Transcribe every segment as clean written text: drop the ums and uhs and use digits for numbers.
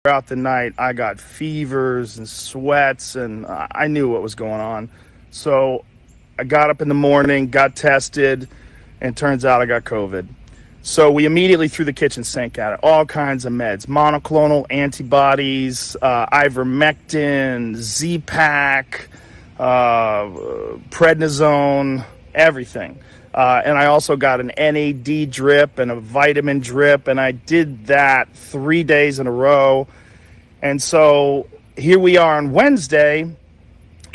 Throughout the night, I got fevers and sweats, and I knew what was going on. So I got up in the morning, got tested, and turns out I got COVID. So we immediately threw the kitchen sink at it. All kinds of meds, monoclonal antibodies, ivermectin, Z-Pak, prednisone, everything. And I also got an NAD drip and a vitamin drip, and I did that 3 days in a row. And so here we are on Wednesday,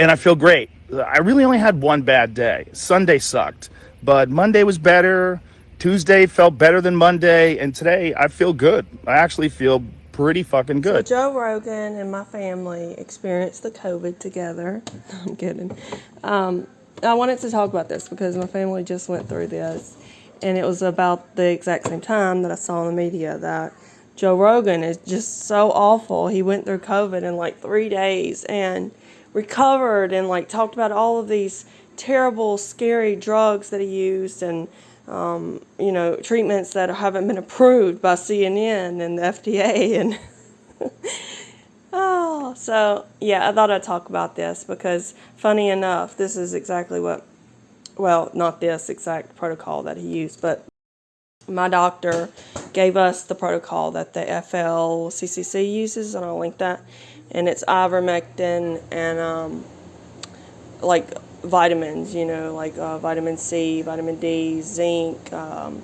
and I feel great. I really only had one bad day. Sunday sucked, but Monday was better. Tuesday felt better than Monday, and today I feel good. I actually feel pretty fucking So good. Joe Rogan and my family experienced the COVID together. I'm kidding. I wanted to talk about this because my family just went through this, and it was about the exact same time that I saw in the media that Joe Rogan is just so awful. He went through COVID in like 3 days and recovered and like talked about all of these terrible, scary drugs that he used and treatments that haven't been approved by CNN and the FDA and oh, so yeah, I thought I'd talk about this because funny enough, this is exactly well, not this exact protocol that he used, but my doctor gave us the protocol that the FLCCC uses, and I'll link that. And it's ivermectin and like vitamins, like vitamin C, vitamin D, zinc, some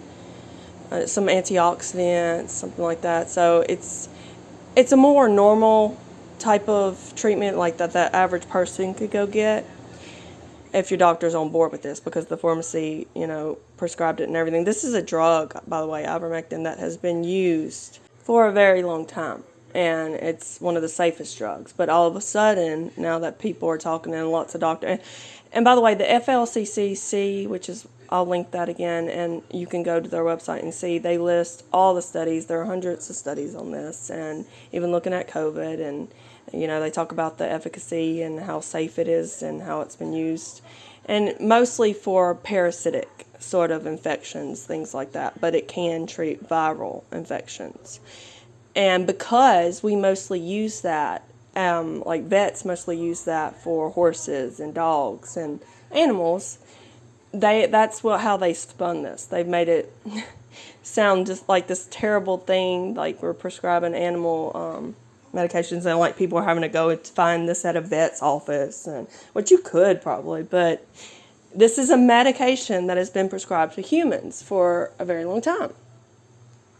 antioxidants, something like that. So it's a more normal type of treatment like that average person could go get if your doctor's on board with this, because the pharmacy, prescribed it and everything. This is a drug, by the way, ivermectin, that has been used for a very long time, and it's one of the safest drugs. But all of a sudden, now that people are talking and lots of doctors, and by the way, the FLCCC, which is, I'll link that again, and you can go to their website and see, they list all the studies. There are hundreds of studies on this, and even looking at COVID, and they talk about the efficacy and how safe it is and how it's been used, and mostly for parasitic sort of infections, things like that, but it can treat viral infections. And because we mostly use that, like vets mostly use that for horses and dogs and animals, that's how they spun this. They've made it sound just like this terrible thing, like we're prescribing animal medications, and like people are having to go and find this at a vet's office, and which you could probably, but this is a medication that has been prescribed to humans for a very long time.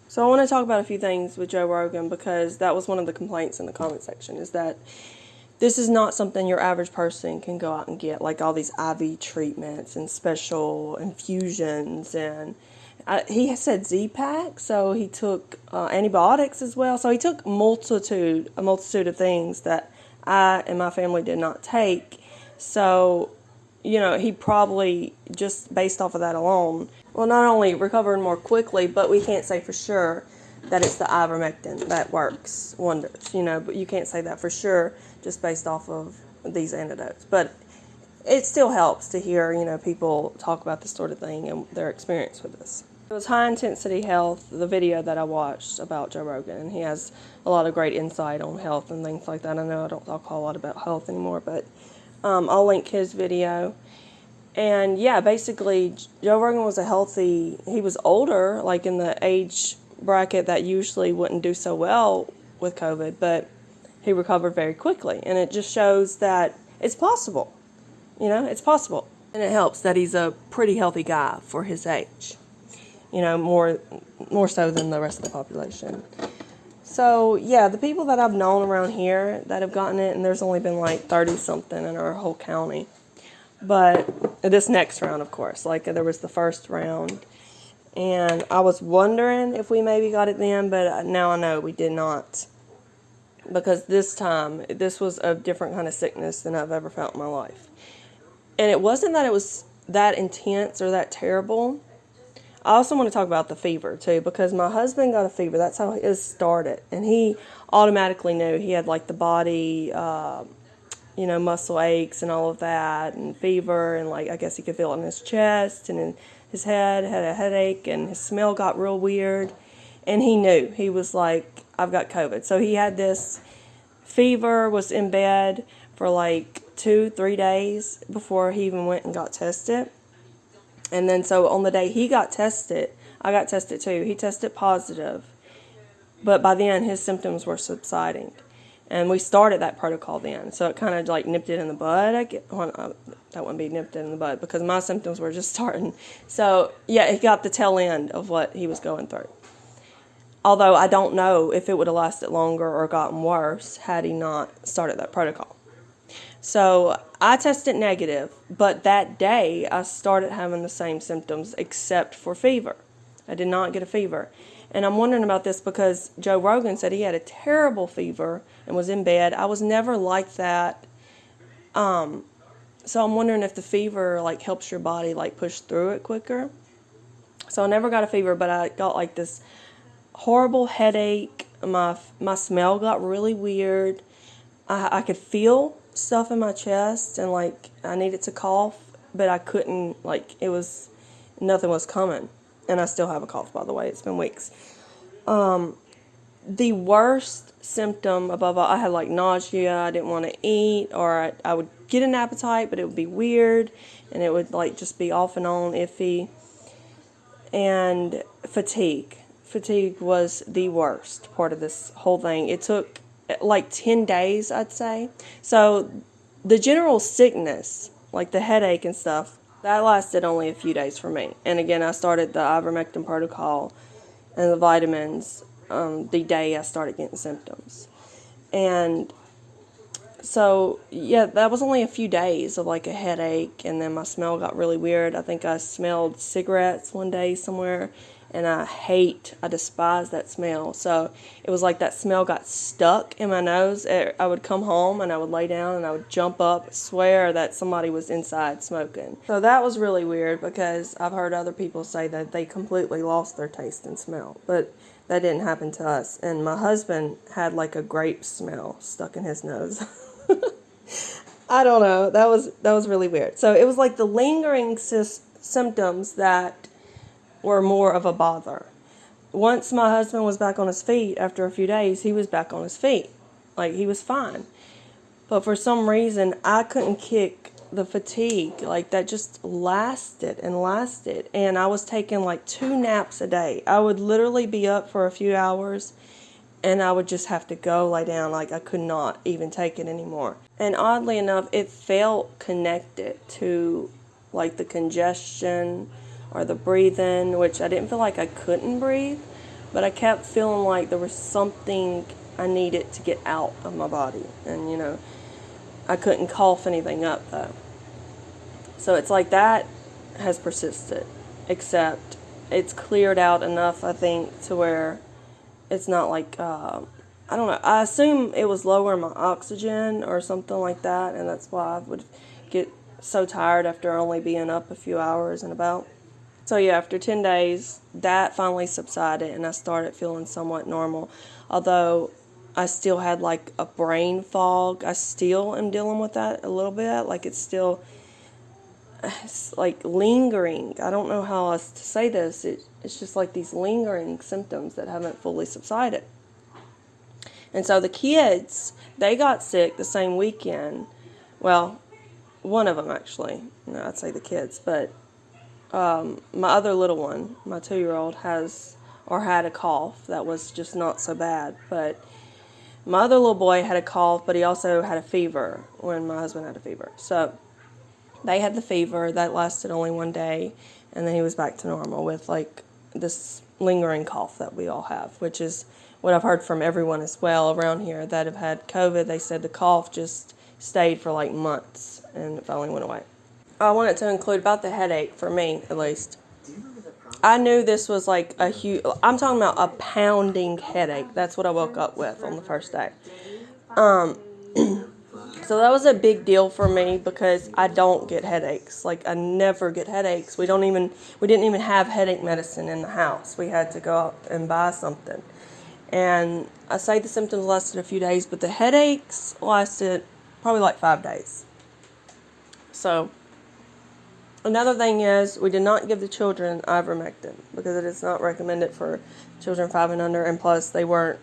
So I want to talk about a few things with Joe Rogan, because that was one of the complaints in the comment section, is that this is not something your average person can go out and get, like all these IV treatments and special infusions. And he said Z-Pak, so he took antibiotics as well. So he took a multitude of things that I and my family did not take. So, he probably, just based off of that alone, will not only recover more quickly, but we can't say for sure that it's the ivermectin that works wonders, but you can't say that for sure just based off of these antidotes. But it still helps to hear, people talk about this sort of thing and their experience with this. It was High Intensity Health, the video that I watched about Joe Rogan, and he has a lot of great insight on health and things like that. I know I don't talk a whole lot about health anymore, but I'll link his video. And yeah, basically, Joe Rogan was he was older, like in the age bracket that usually wouldn't do so well with COVID, but he recovered very quickly. And it just shows that it's possible. It's possible. And it helps that he's a pretty healthy guy for his age. More so than the rest of the population. So, yeah, the people that I've known around here that have gotten it, and there's only been like 30-something in our whole county. But this next round, of course, like there was the first round. And I was wondering if we maybe got it then, but now I know we did not. Because this time, this was a different kind of sickness than I've ever felt in my life. And it wasn't that it was that intense or that terrible. I also want to talk about the fever, too, because my husband got a fever. That's how his started. And he automatically knew he had, like, the body, muscle aches and all of that, and fever, and, like, I guess he could feel it in his chest and in his head, had a headache, and his smell got real weird. And he knew. He was like, I've got COVID. So he had this fever, was in bed for like 2-3 days before he even went and got tested. And then so on the day he got tested, I got tested too. He tested positive, but by then his symptoms were subsiding. And we started that protocol then. So it kind of like nipped it in the bud. That wouldn't be nipped in the bud because my symptoms were just starting. So yeah, it got the tail end of what he was going through. Although I don't know if it would have lasted longer or gotten worse had he not started that protocol. So I tested negative, but that day I started having the same symptoms except for fever. I did not get a fever. And I'm wondering about this because Joe Rogan said he had a terrible fever and was in bed. I was never like that. So I'm wondering if the fever like helps your body like push through it quicker. So I never got a fever, but I got like this horrible headache. My smell got really weird. I could feel stuff in my chest and like I needed to cough, but I couldn't, like nothing was coming. And I still have a cough, by the way. It's been weeks. The worst symptom above all, I had like nausea. I didn't want to eat, or I would get an appetite, but it would be weird, and it would like just be off and on, iffy. And fatigue. Fatigue was the worst part of this whole thing. It took like 10 days, I'd say. So the general sickness, like the headache and stuff, that lasted only a few days for me. And again, I started the ivermectin protocol and the vitamins the day I started getting symptoms. And so, yeah, that was only a few days of like a headache, and then my smell got really weird. I think I smelled cigarettes one day somewhere, and I despise that smell. So it was like that smell got stuck in my nose. I would come home and I would lay down and I would jump up, swear that somebody was inside smoking. So that was really weird because I've heard other people say that they completely lost their taste and smell, but that didn't happen to us. And my husband had like a grape smell stuck in his nose. I don't know. That was really weird. So it was like the lingering symptoms that were more of a bother. Once my husband was back on his feet after a few days, he was back on his feet. Like, he was fine. But for some reason, I couldn't kick the fatigue. Like, that just lasted and lasted. And I was taking like 2 naps a day. I would literally be up for a few hours and I would just have to go lay down. Like, I could not even take it anymore. And oddly enough, it felt connected to like the congestion or the breathing, which I didn't feel like I couldn't breathe, but I kept feeling like there was something I needed to get out of my body. And, I couldn't cough anything up, though. So it's like that has persisted, except it's cleared out enough, I think, to where it's not like, I don't know. I assume it was lowering my oxygen or something like that, and that's why I would get so tired after only being up a few hours and about. So yeah, after 10 days, that finally subsided and I started feeling somewhat normal. Although I still had like a brain fog. I still am dealing with that a little bit. Like it's like lingering. I don't know how else to say this. It's just like these lingering symptoms that haven't fully subsided. And so the kids, they got sick the same weekend. Well, one of them actually. I'd say the kids, but my other little one, my 2-year-old, had a cough that was just not so bad. But my other little boy had a cough, but he also had a fever when my husband had a fever. So they had the fever. That lasted only 1 day, and then he was back to normal with like this lingering cough that we all have, which is what I've heard from everyone as well around here that have had COVID. They said the cough just stayed for like months and it finally went away. I wanted to include about the headache, for me at least. I knew this was like a huge, I'm talking about a pounding headache. That's what I woke up with on the first day. So that was a big deal for me because I don't get headaches. Like I never get headaches. We didn't even have headache medicine in the house. We had to go out and buy something. And I say the symptoms lasted a few days, but the headaches lasted probably like 5 days. So another thing is we did not give the children ivermectin because it is not recommended for children 5 and under, and plus they weren't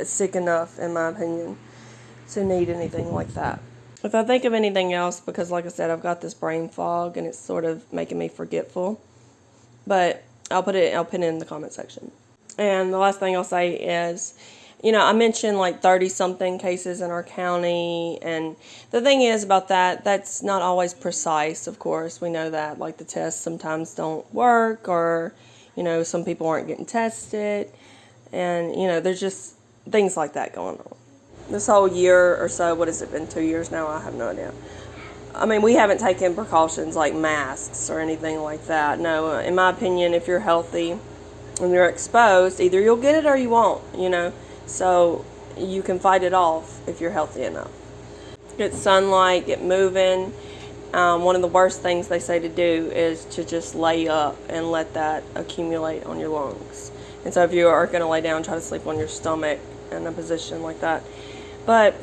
sick enough, in my opinion, to need anything like that. If I think of anything else, because like I said, I've got this brain fog and it's sort of making me forgetful, but I'll put it in the comment section. And the last thing I'll say is, I mentioned like 30-something cases in our county, and the thing is about that, that's not always precise, of course. We know that, like, the tests sometimes don't work, or, some people aren't getting tested, and, there's just things like that going on. This whole year or so, what has it been, 2 years now? I have no idea. I mean, we haven't taken precautions like masks or anything like that. No, in my opinion, if you're healthy and you're exposed, either you'll get it or you won't, So you can fight it off if you're healthy enough. Get sunlight, get moving. One of the worst things they say to do is to just lay up and let that accumulate on your lungs. And so if you are going to lay down, try to sleep on your stomach in a position like that. But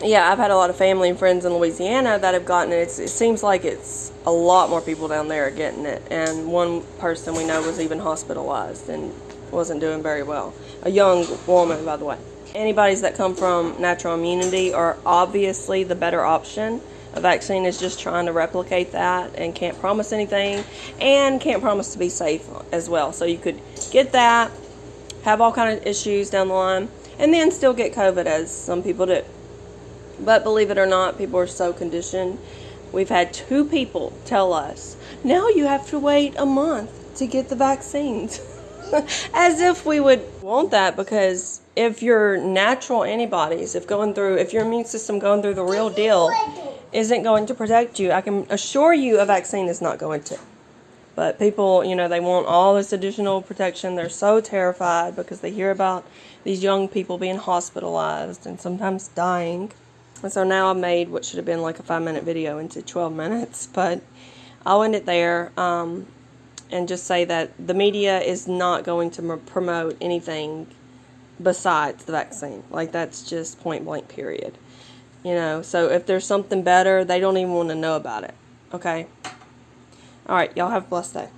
yeah, I've had a lot of family and friends in Louisiana that have gotten it. It seems like it's a lot more people down there getting it. And one person we know was even hospitalized and wasn't doing very well. A young woman, by the way. Antibodies that come from natural immunity are obviously the better option. A vaccine is just trying to replicate that and can't promise anything, and can't promise to be safe as well. So you could get that, have all kind of issues down the line, and then still get COVID, as some people do. But believe it or not, people are so conditioned. We've had 2 people tell us, now you have to wait a month to get the vaccines. As if we would want that, because if your natural antibodies, if your immune system going through the real deal isn't going to protect you, I can assure you a vaccine is not going to. But people, they want all this additional protection. They're so terrified because they hear about these young people being hospitalized and sometimes dying. And so now I made what should have been like a 5-minute video into 12 minutes, but I'll end it there. And just say that the media is not going to promote anything besides the vaccine. Like, that's just point blank, period. So if there's something better, they don't even want to know about it. Okay? All right, y'all have a blessed day.